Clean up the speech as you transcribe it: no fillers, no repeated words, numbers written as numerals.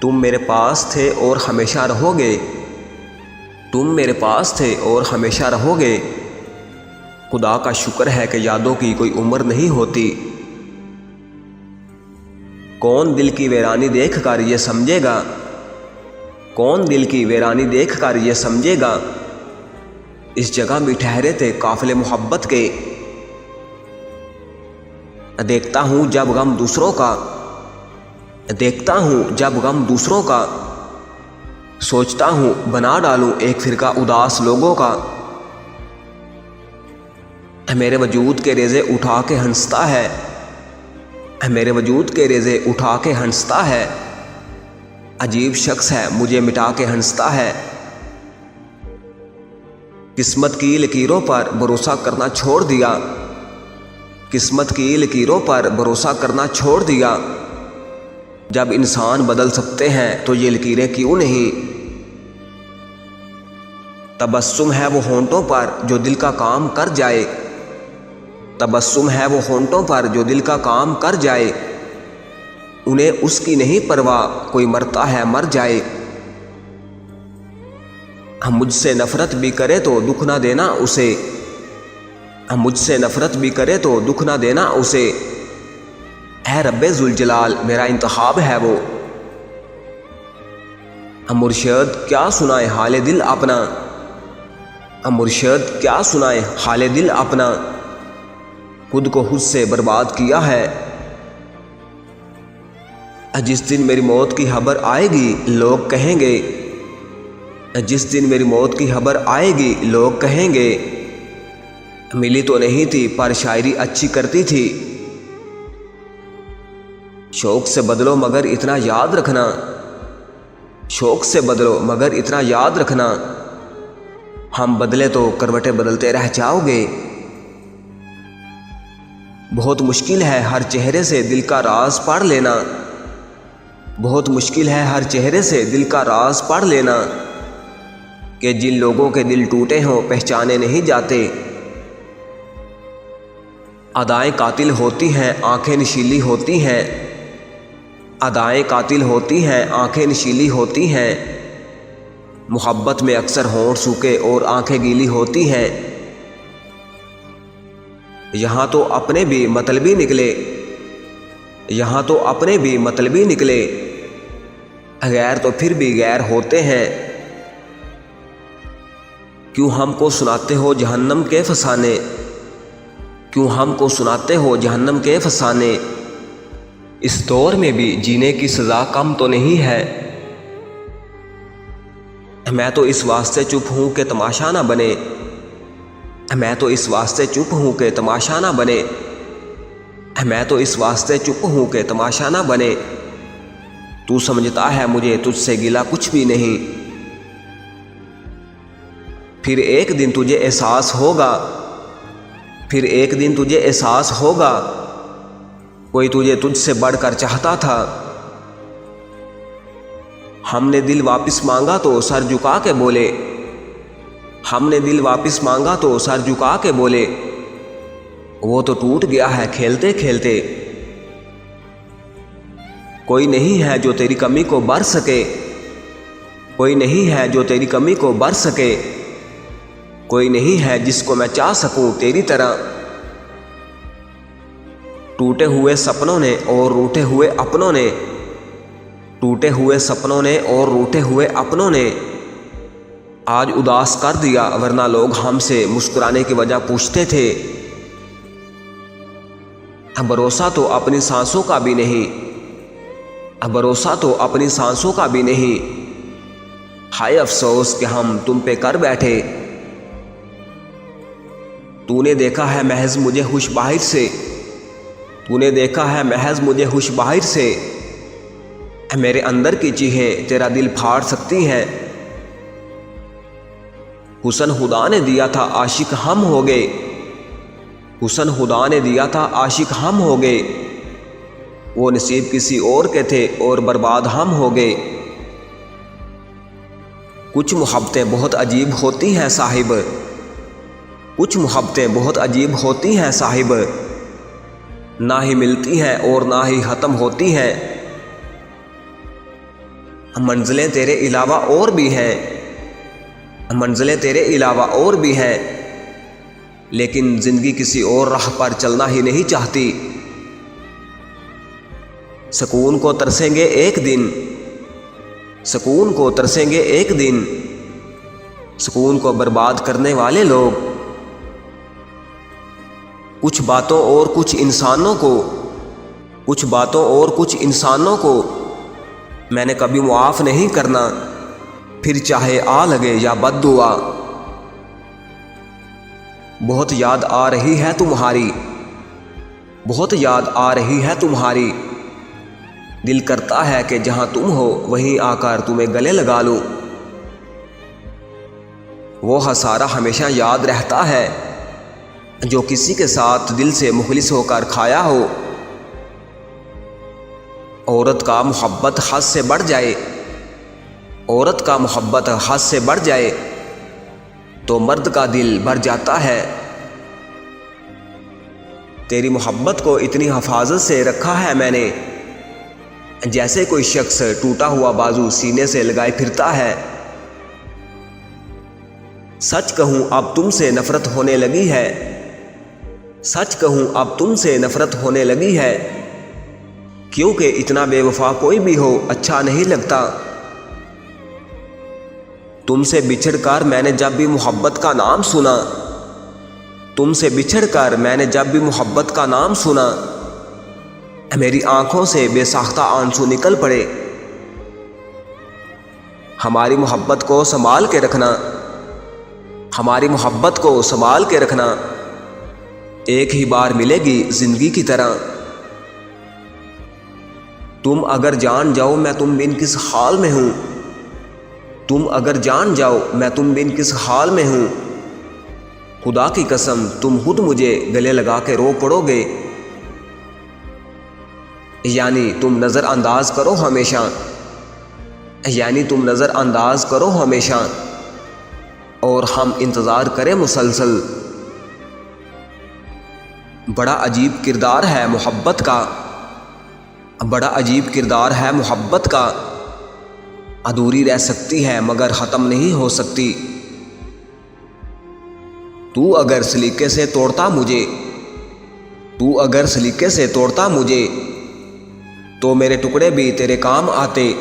تم میرے پاس تھے اور ہمیشہ رہو گے، تم میرے پاس تھے اور ہمیشہ رہو گے۔ خدا کا شکر ہے کہ یادوں کی کوئی عمر نہیں ہوتی۔ کون دل کی ویرانی دیکھ کر یہ سمجھے گا، کون دل کی ویرانی دیکھ کر یہ سمجھے گا، اس جگہ بھی ٹھہرے تھے قافلے محبت کے۔ دیکھتا ہوں جب غم دوسروں کا، دیکھتا ہوں جب غم دوسروں کا، سوچتا ہوں بنا ڈالوں ایک فرقہ اداس لوگوں کا۔ میرے وجود کے ریزے اٹھا کے ہنستا ہے، میرے وجود کے ریزے اٹھا کے ہنستا ہے، عجیب شخص ہے مجھے مٹا کے ہنستا ہے۔ قسمت کی لکیروں پر بھروسہ کرنا چھوڑ دیا، قسمت کی لکیروں پر بھروسہ کرنا چھوڑ دیا۔ جب انسان بدل سکتے ہیں تو یہ لکیریں کیوں نہیں؟ تبسم ہے وہ ہونٹوں پر جو دل کا کام کر جائے، تبسم ہے وہ ہونٹوں پر جو دل کا کام کر جائے، انہیں اس کی نہیں پرواہ کوئی مرتا ہے مر جائے۔ ہم مجھ سے نفرت بھی کرے تو دکھ نہ دینا اسے، ہم مجھ سے نفرت بھی کرے تو دکھ نہ دینا اسے، اے رب ذوالجلال میرا انتخاب ہے وہ۔ ہم مرشد کیا سنائے حال دل اپنا، ہم مرشد کیا سنائے حال دل اپنا، خود کو خود سے برباد کیا ہے۔ جس دن میری موت کی خبر آئے گی لوگ کہیں گے، جس دن میری موت کی خبر آئے گی لوگ کہیں گے، ملی تو نہیں تھی پر شاعری اچھی کرتی تھی۔ شوق سے بدلو مگر اتنا یاد رکھنا، شوق سے بدلو مگر اتنا یاد رکھنا، ہم بدلے تو کروٹیں بدلتے رہ جاؤ گے۔ بہت مشکل ہے ہر چہرے سے دل کا راز پڑھ لینا، بہت مشکل ہے ہر چہرے سے دل کا راز پڑھ لینا، کہ جن لوگوں کے دل ٹوٹے ہوں پہچانے نہیں جاتے۔ ادائیں قاتل ہوتی ہیں آنکھیں نشیلی ہوتی ہیں، ادائیں قاتل ہوتی ہیں آنکھیں نشیلی ہوتی ہیں، محبت میں اکثر ہونٹ سوکھے اور آنکھیں گیلی ہوتی ہیں۔ یہاں تو اپنے بھی مطلبی نکلے، یہاں تو اپنے بھی مطلبی نکلے، غیر تو پھر بھی غیر ہوتے ہیں۔ کیوں ہم کو سناتے ہو جہنم کے فسانے، کیوں ہم کو سناتے ہو جہنم کے فسانے، اس دور میں بھی جینے کی سزا کم تو نہیں ہے۔ میں تو اس واسطے چپ ہوں کہ تماشا نہ بنے، میں تو اس واسطے چپ ہوں کہ تماشا نہ بنے، میں تو اس واسطے چپ ہوں کہ تماشا نہ بنے، تو سمجھتا ہے مجھے تجھ سے گلا کچھ بھی نہیں۔ پھر ایک دن تجھے احساس ہوگا، پھر ایک دن تجھے احساس ہوگا، کوئی تجھے تجھ سے بڑھ کر چاہتا تھا۔ ہم نے دل واپس مانگا تو سر جھکا کے بولے، ہم نے دل واپس مانگا تو سر جھکا کے بولے، وہ تو ٹوٹ گیا ہے کھیلتے کھیلتے۔ کوئی نہیں ہے جو تیری کمی کو بھر سکے، کوئی نہیں ہے جو تیری کمی کو بھر سکے، کوئی نہیں ہے جس کو میں چاہ سکوں تیری طرح۔ ٹوٹے ہوئے سپنوں نے اور روٹے ہوئے اپنوں نے، ٹوٹے ہوئے سپنوں نے اور روٹے ہوئے اپنوں نے آج اداس کر دیا، ورنہ لوگ ہم سے مسکرانے کی وجہ پوچھتے تھے۔ بھروسہ تو اپنی سانسوں کا بھی نہیں، بھروسہ تو اپنی سانسوں کا بھی نہیں، ہائے افسوس کہ ہم تم پہ کر بیٹھے۔ تو نے دیکھا ہے محض مجھے خوش باہر سے، تو نے دیکھا ہے محض مجھے خوش باہر سے، میرے اندر کی چیخیں تیرا دل پھاڑ سکتی ہیں۔ حسن خدا نے دیا تھا عاشق ہم ہو گئے، حسن خدا نے دیا تھا عاشق ہم ہو گئے، وہ نصیب کسی اور کے تھے اور برباد ہم ہو گئے۔ کچھ محبتیں بہت عجیب ہوتی ہیں صاحب، کچھ محبتیں بہت عجیب ہوتی ہیں صاحب، نہ ہی ملتی ہیں اور نہ ہی ختم ہوتی ہیں۔ منزلیں تیرے علاوہ اور بھی ہیں، منزلیں تیرے علاوہ اور بھی ہیں، لیکن زندگی کسی اور راہ پر چلنا ہی نہیں چاہتی۔ سکون کو ترسیں گے ایک دن، سکون کو ترسیں گے ایک دن، سکون کو برباد کرنے والے لوگ۔ کچھ باتوں اور کچھ انسانوں کو، کچھ باتوں اور کچھ انسانوں کو میں نے کبھی معاف نہیں کرنا، پھر چاہے آ لگے یا بد دعا۔ بہت یاد آ رہی ہے تمہاری، بہت یاد آ رہی ہے تمہاری، دل کرتا ہے کہ جہاں تم ہو وہیں آ کر تمہیں گلے لگا لوں۔ وہ ہسارا ہمیشہ یاد رہتا ہے جو کسی کے ساتھ دل سے مخلص ہو کر کھایا ہو۔ عورت کا محبت حد سے بڑھ جائے، عورت کا محبت حد سے بڑھ جائے تو مرد کا دل بھر جاتا ہے۔ تیری محبت کو اتنی حفاظت سے رکھا ہے میں نے، جیسے کوئی شخص ٹوٹا ہوا بازو سینے سے لگائے پھرتا ہے۔ سچ کہوں اب تم سے نفرت ہونے لگی ہے، سچ کہوں اب تم سے نفرت ہونے لگی ہے، کیونکہ اتنا بے وفا کوئی بھی ہو اچھا نہیں لگتا۔ تم سے بچھڑ کر میں نے جب بھی محبت کا نام سنا، تم سے بچھڑ کر میں نے جب بھی محبت کا نام سنا، میری آنکھوں سے بے ساختہ آنسو نکل پڑے۔ ہماری محبت کو سنبھال کے رکھنا، ہماری محبت کو سنبھال کے رکھنا، ایک ہی بار ملے گی زندگی کی طرح۔ تم اگر جان جاؤ میں تم بن کس حال میں ہوں، تم اگر جان جاؤ میں تم بن کس حال میں ہوں، خدا کی قسم تم خود مجھے گلے لگا کے رو پڑو گے۔ یعنی تم نظر انداز کرو ہمیشہ، یعنی تم نظر انداز کرو ہمیشہ، اور ہم انتظار کریں مسلسل۔ بڑا عجیب کردار ہے محبت کا، بڑا عجیب کردار ہے محبت کا، ادھوری رہ سکتی ہے مگر ختم نہیں ہو سکتی۔ تو اگر سلیقے سے توڑتا مجھے، تو اگر سلیقے سے توڑتا مجھے، تو میرے ٹکڑے بھی تیرے کام آتے۔